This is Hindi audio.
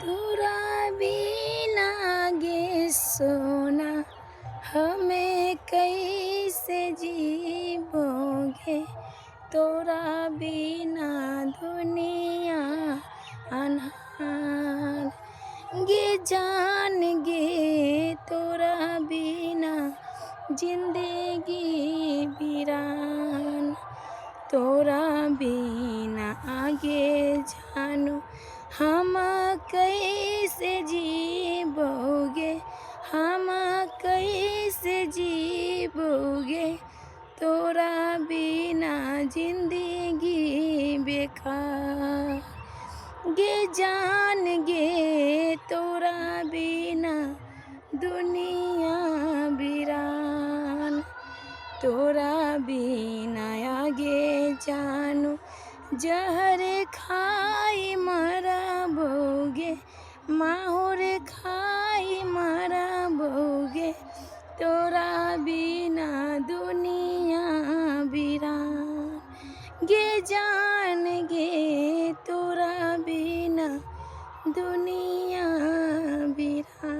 तोरा बिना गे सोना हमें कैसे जीवोगे। तोरा बिना दुनिया अन्हार। गे जान गे तोरा बिना जिंदगी वीरान। तोरा बिना आगे जानू हम कैसे जीवोगे। हम कैसे जीवोगे। तोरा बिना जिंदगी बेकार। गे जान गे तोरा बिना दुनिया वीरान। तोरा बिना आगे जानू जहर खाई मरबोगे। माहुर खाई मरबोगे। तोरा बिना दुनिया वीरान। गे जान गे तोरा बिना दुनिया वीरान।